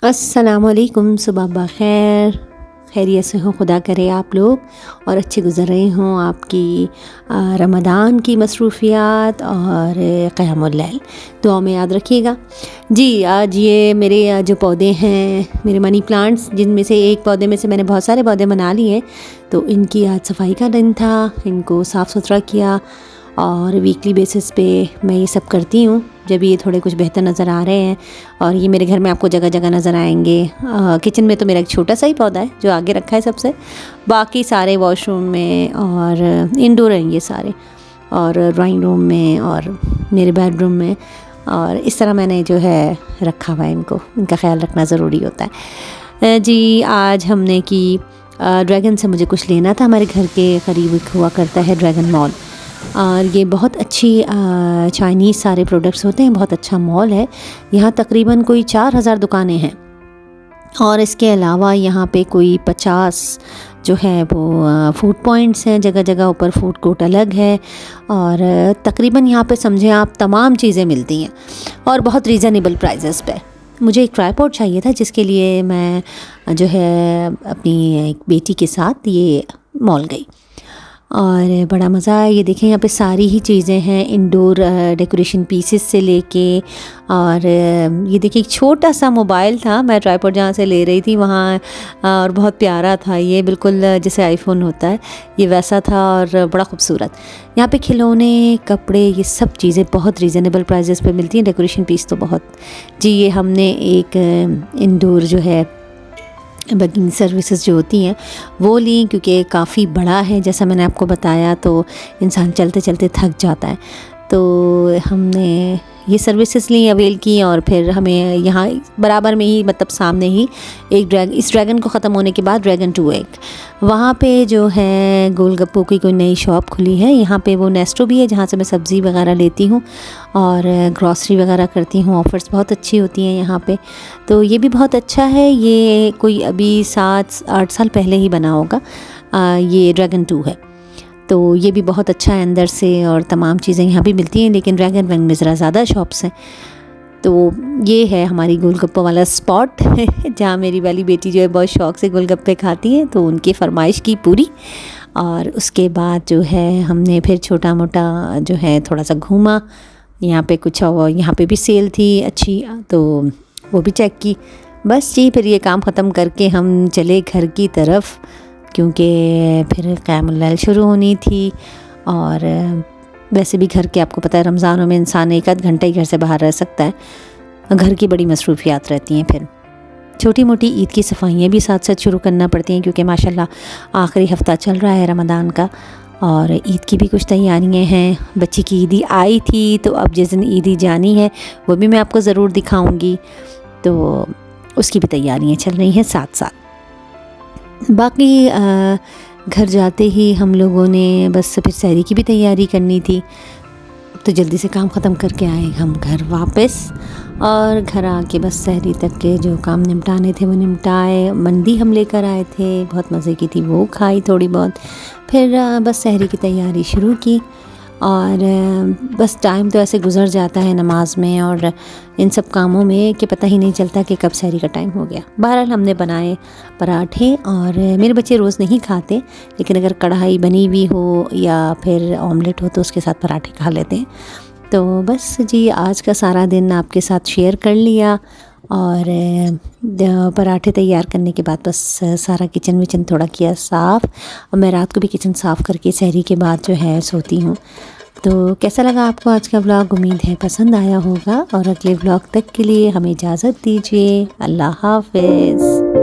अस्सलामुअलैकुम, सुबह बख़ैर। खैरियत से हो, खुदा करे आप लोग और अच्छे गुज़र रहे हों आपकी रमज़ान की मसरूफ़ियात और क़यामुल लैल। दुआ में याद रखिएगा जी। आज ये मेरे जो पौधे हैं, मेरे मनी प्लांट्स, जिनमें से एक पौधे में से मैंने बहुत सारे पौधे बना लिए, तो इनकी आज सफाई का दिन था। इनको साफ़ सुथरा किया और वीकली बेसिस पे मैं ये सब करती हूँ जब ये थोड़े कुछ बेहतर नज़र आ रहे हैं। और ये मेरे घर में आपको जगह जगह नज़र आएंगे। किचन में तो मेरा एक छोटा सा ही पौधा है जो आगे रखा है सबसे, बाकी सारे वॉशरूम में और इंडोर हैं ये सारे, और ड्राइंग रूम में और मेरे बेडरूम में, और इस तरह मैंने जो है रखा हुआ है इनको। इनका ख्याल रखना ज़रूरी होता है जी। आज हमने की ड्रैगन से मुझे कुछ लेना था। हमारे घर के करीब एक हुआ करता है ड्रैगन मॉल, और ये बहुत अच्छी चाइनीज़ सारे प्रोडक्ट्स होते हैं। बहुत अच्छा मॉल है। यहाँ तकरीबन कोई 4000 दुकानें हैं, और इसके अलावा यहाँ पे कोई 50 जो है वो फूड पॉइंट्स हैं। जगह जगह ऊपर फूड कोर्ट अलग है, और तकरीबन यहाँ पे समझें आप तमाम चीज़ें मिलती हैं और बहुत रीज़नेबल प्राइजेस पे। मुझे एक ट्राइपॉड चाहिए था, जिसके लिए मैं जो है अपनी एक बेटी के साथ ये मॉल गई और बड़ा मज़ा आया। ये देखें, यहाँ पे सारी ही चीज़ें हैं, इंडोर डेकोरेशन पीसेस से लेके, और ये देखिए एक छोटा सा मोबाइल था, मैं ट्राइपॉड जहाँ से ले रही थी वहाँ, और बहुत प्यारा था। ये बिल्कुल जैसे आईफोन होता है ये वैसा था, और बड़ा खूबसूरत। यहाँ पे खिलौने, कपड़े, ये सब चीज़ें बहुत रीज़नेबल प्राइजेस पे मिलती हैं। डेकोरेशन पीस तो बहुत जी। ये हमने एक इंडोर जो है बगिंग सर्विसेज जो होती हैं वो ली, क्योंकि काफ़ी बड़ा है जैसा मैंने आपको बताया, तो इंसान चलते चलते थक जाता है। तो हमने ये सर्विसेज ली, अवेल की, और फिर हमें यहाँ बराबर में ही, मतलब सामने ही एक इस ड्रैगन को ख़त्म होने के बाद ड्रैगन 2 एक वहाँ पे जो है गोलगप्पों की कोई नई शॉप खुली है। यहाँ पे वो नेस्टो भी है जहाँ से मैं सब्ज़ी वगैरह लेती हूँ और ग्रॉसरी वगैरह करती हूँ। ऑफ़र्स बहुत अच्छी होती हैं यहाँ पे, तो ये भी बहुत अच्छा है। ये कोई अभी 7-8 साल पहले ही बना होगा। ये ड्रैगन 2 है, तो ये भी बहुत अच्छा है अंदर से, और तमाम चीज़ें यहाँ भी मिलती हैं। लेकिन ड्रैगन 1 में ज़रा ज़्यादा शॉप्स हैं। तो ये है हमारी गोलगप्पे वाला स्पॉट जहाँ मेरी वाली बेटी जो है बहुत शौक़ से गोलगप्पे खाती है, तो उनकी फरमाइश की पूरी। और उसके बाद जो है हमने फिर छोटा मोटा जो है थोड़ा सा घूमा। यहाँ पे कुछ यहाँ पे भी सेल थी अच्छी, तो वो भी चेक की। बस जी, फिर ये काम ख़त्म करके हम चले घर की तरफ, क्योंकि फिर क़यामुल लैल शुरू होनी थी। और वैसे भी घर के, आपको पता है रमज़ानों में इंसान 1-8 घंटा ही घर से बाहर रह सकता है। घर की बड़ी मसरूफ़ियात रहती हैं। फिर छोटी मोटी ईद की सफाइयाँ भी साथ साथ शुरू करना पड़ती हैं, क्योंकि माशाल्लाह आखिरी हफ़्ता चल रहा है रमज़ान का, और ईद की भी कुछ तैयारियाँ हैं। बच्ची की ईदी आई थी, तो अब जिस दिन ईदी जानी है वो भी मैं आपको ज़रूर दिखाऊँगी, तो उसकी भी तैयारियाँ चल रही हैं साथ साथ। बाकी घर जाते ही हम लोगों ने बस फिर सहरी की भी तैयारी करनी थी, तो जल्दी से काम ख़त्म करके आए हम घर वापस। और घर आके बस सहरी तक के जो काम निपटाने थे वो निपटाए। मंदी हम लेकर आए थे, बहुत मज़े की थी, वो खाई थोड़ी बहुत। फिर बस सहरी की तैयारी शुरू की, और बस टाइम तो ऐसे गुज़र जाता है नमाज में और इन सब कामों में कि पता ही नहीं चलता कि कब सहरी का टाइम हो गया। बहरहाल हमने बनाए पराठे, और मेरे बच्चे रोज़ नहीं खाते, लेकिन अगर कढ़ाई बनी हुई हो या फिर ऑमलेट हो तो उसके साथ पराठे खा लेते हैं। तो बस जी, आज का सारा दिन आपके साथ शेयर कर लिया, और पराठे तैयार करने के बाद बस सारा किचन विचन थोड़ा किया साफ़। और मैं रात को भी किचन साफ़ करके सहरी के बाद जो है सोती हूँ। तो कैसा लगा आपको आज का व्लॉग? उम्मीद है पसंद आया होगा, और अगले व्लॉग तक के लिए हमें इजाज़त दीजिए। अल्लाह हाफ़िज़।